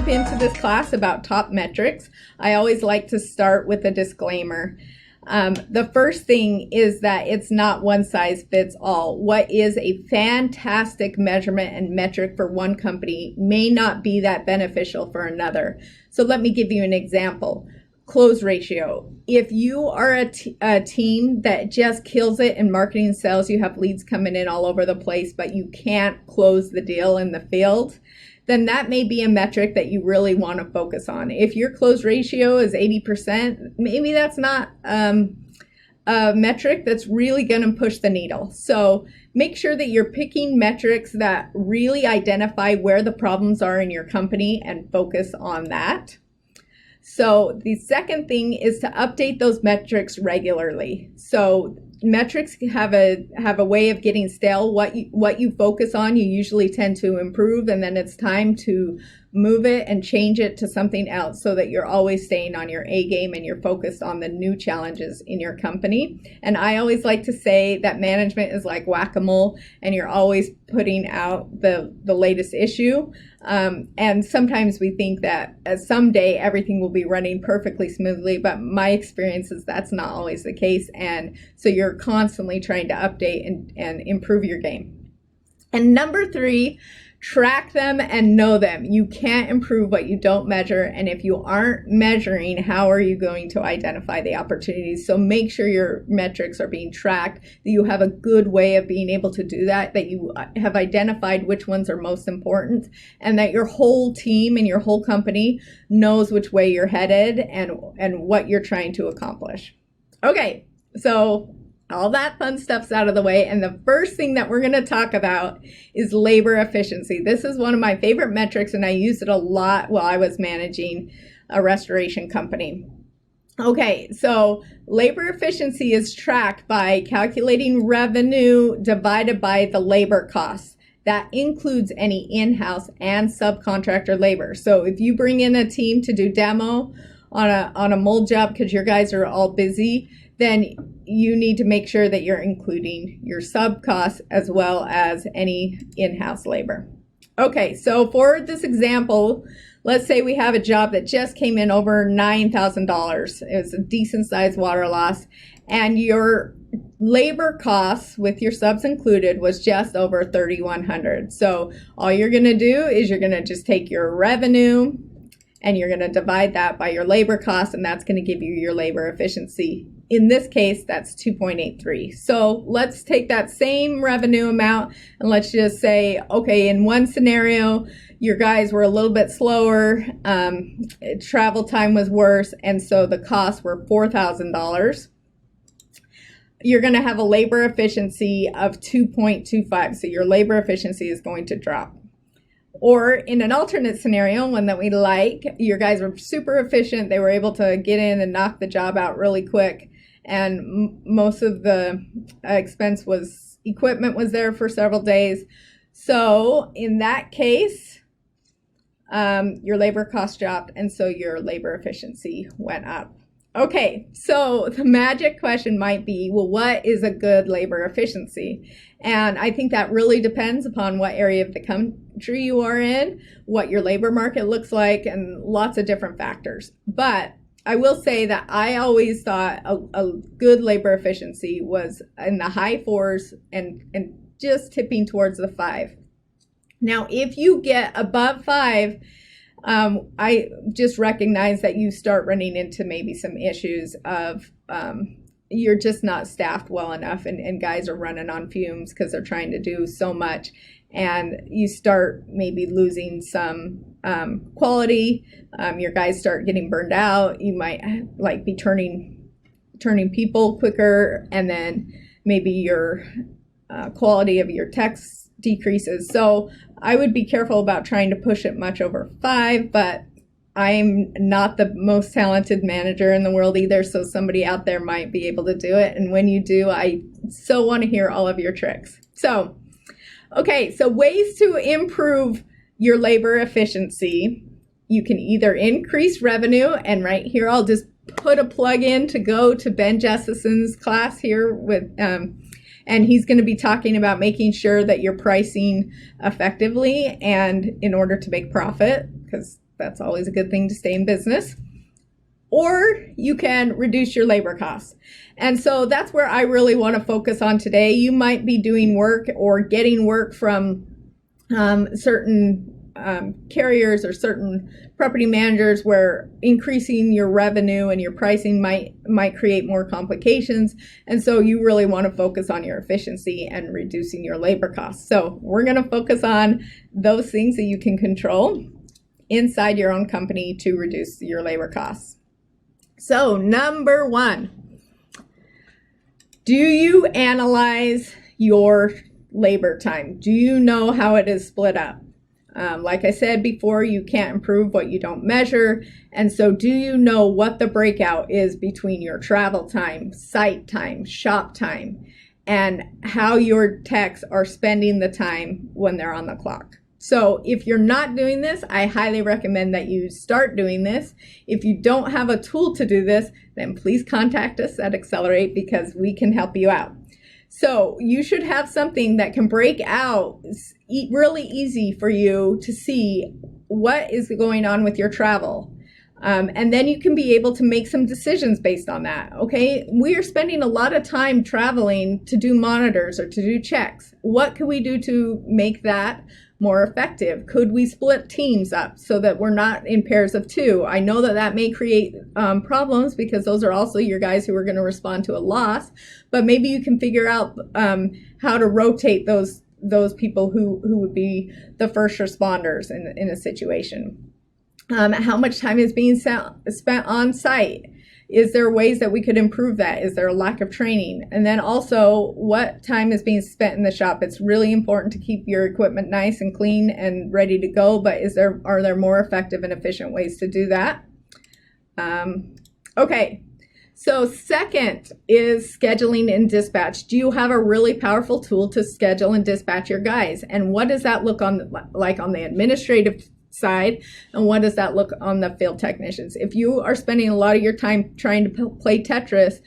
jump into this class about top metrics, I always like to start with a disclaimer. The first thing is that it's not one size fits all. What is a fantastic measurement and metric for one company may not be that beneficial for another. So let me give you an example. Close ratio. If you are a team that just kills it in marketing and sales, you have leads coming in all over the place, but you can't close the deal in the field, then that may be a metric that you really want to focus on. If your close ratio is 80%, maybe that's not a metric that's really going to push the needle. So make sure that you're picking metrics that really identify where the problems are in your company and focus on that. So the second thing is to update those metrics regularly. So metrics have a way of getting stale. What you focus on, you usually tend to improve, and then it's time to move it and change it to something else so that you're always staying on your A game and you're focused on the new challenges in your company. And I always like to say that management is like whack-a-mole, and you're always putting out the latest issue. And sometimes we think that someday everything will be running perfectly smoothly, but my experience is that's not always the case. And so you're constantly trying to update and improve your game. And number 3, track them and know them. You can't improve what you don't measure. And if you aren't measuring, how are you going to identify the opportunities? So make sure your metrics are being tracked, that you have a good way of being able to do that you have identified which ones are most important, and that your whole team and your whole company knows which way you're headed and what you're trying to accomplish. Okay, so all that fun stuff's out of the way, and the first thing that we're going to talk about is labor efficiency. This is one of my favorite metrics, and I used it a lot while I was managing a restoration company. Okay, so labor efficiency is tracked by calculating revenue divided by the labor costs. That includes any in-house and subcontractor labor. So if you bring in a team to do demo on a mold job because your guys are all busy, then you need to make sure that you're including your sub costs as well as any in-house labor. Okay, so for this example, let's say we have a job that just came in over $9,000. It was a decent sized water loss, and your labor costs with your subs included was just over $3,100. So all you're going to do is you're going to just take your revenue and you're going to divide that by your labor costs, and that's going to give you your labor efficiency. In this case, that's 2.83. So let's take that same revenue amount and let's just say, okay, in one scenario, your guys were a little bit slower, travel time was worse, and so the costs were $4,000. You're going to have a labor efficiency of 2.25. So your labor efficiency is going to drop. Or in an alternate scenario, one that we like, your guys were super efficient. They were able to get in and knock the job out really quick. And most of the equipment was there for several days. So in that case, your labor cost dropped, and so your labor efficiency went up. Okay, so the magic question might be, well, what is a good labor efficiency? And I think that really depends upon what area of the country you are in, what your labor market looks like, and lots of different factors. But I will say that I always thought a good labor efficiency was in the high 4s and just tipping towards the 5. Now, if you get above 5, I just recognize that you start running into maybe some issues of you're just not staffed well enough, and guys are running on fumes because they're trying to do so much, and you start maybe losing some quality. Your guys start getting burned out. You might be turning people quicker, and then maybe your quality of your text decreases. So I would be careful about trying to push it much over 5, but I'm not the most talented manager in the world either, so somebody out there might be able to do it. And when you do, I so want to hear all of your tricks. So, okay, so ways to improve your labor efficiency. You can either increase revenue, and right here I'll just put a plug in to go to Ben Jessuson's class here with and he's going to be talking about making sure that you're pricing effectively and in order to make profit, because That's always a good thing to stay in business. Or you can reduce your labor costs. And so that's where I really want to focus on today. You might be doing work or getting work from certain carriers or certain property managers where increasing your revenue and your pricing might create more complications. And so you really want to focus on your efficiency and reducing your labor costs. So we're going to focus on those things that you can control inside your own company to reduce your labor costs. So number 1, do you analyze your labor time? Do you know how it is split up? Like I said before, you can't improve what you don't measure. And so do you know what the breakout is between your travel time, site time, shop time, and how your techs are spending the time when they're on the clock? So if you're not doing this, I highly recommend that you start doing this. If you don't have a tool to do this, then please contact us at Xcelerate because we can help you out. So you should have something that can break out really easy for you to see what is going on with your travel. And then you can be able to make some decisions based on that. Okay, we are spending a lot of time traveling to do monitors or to do checks. What can we do to make that more effective? Could we split teams up so that we're not in pairs of 2? I know that may create problems because those are also your guys who are going to respond to a loss, but maybe you can figure out how to rotate those people who would be the first responders in a situation. How much time is being spent on site? Is there ways that we could improve that? Is there a lack of training? And then also, what time is being spent in the shop? It's really important to keep your equipment nice and clean and ready to go, but are there more effective and efficient ways to do that? Okay, so second is scheduling and dispatch. Do you have a really powerful tool to schedule and dispatch your guys? And what does that look like on the administrative side, and what does that look on the field technicians? If you are spending a lot of your time trying to play Tetris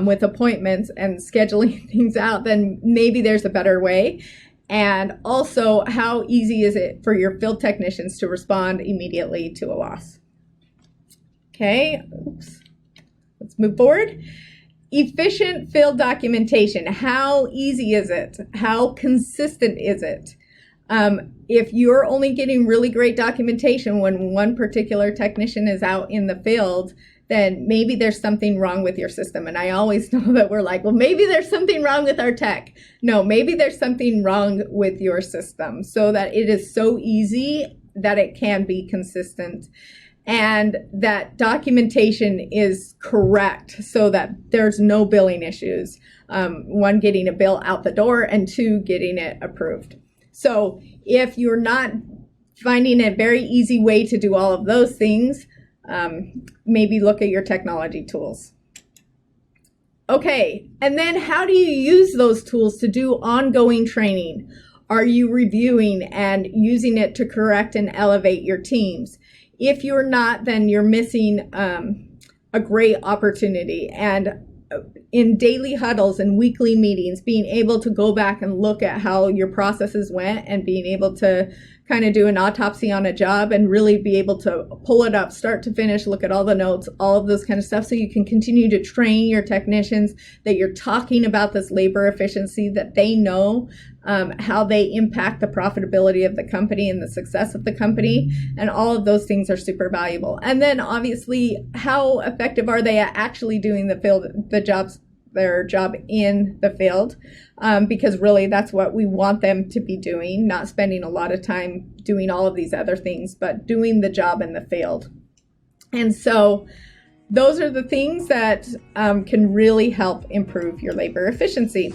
with appointments and scheduling things out, then maybe there's a better way. And also, how easy is it for your field technicians to respond immediately to a loss? Okay, oops. Let's move forward. Efficient field documentation. How easy is it? How consistent is it? If you're only getting really great documentation when one particular technician is out in the field, then maybe there's something wrong with your system. And I always know that we're like, well, maybe there's something wrong with our tech. No, maybe there's something wrong with your system so that it is so easy that it can be consistent and that documentation is correct so that there's no billing issues. 1, getting a bill out the door, and 2, getting it approved. So if you're not finding a very easy way to do all of those things, maybe look at your technology tools. Okay, and then how do you use those tools to do ongoing training? Are you reviewing and using it to correct and elevate your teams? If you're not, then you're missing a great opportunity. And in daily huddles and weekly meetings, being able to go back and look at how your processes went and being able to kind of do an autopsy on a job and really be able to pull it up start to finish, look at all the notes, all of this kind of stuff, so you can continue to train your technicians that you're talking about this labor efficiency, that they know how they impact the profitability of the company and the success of the company, and all of those things are super valuable. And then obviously, how effective are they at actually doing their job in the field, because really that's what we want them to be doing, not spending a lot of time doing all of these other things, but doing the job in the field. And so those are the things that can really help improve your labor efficiency.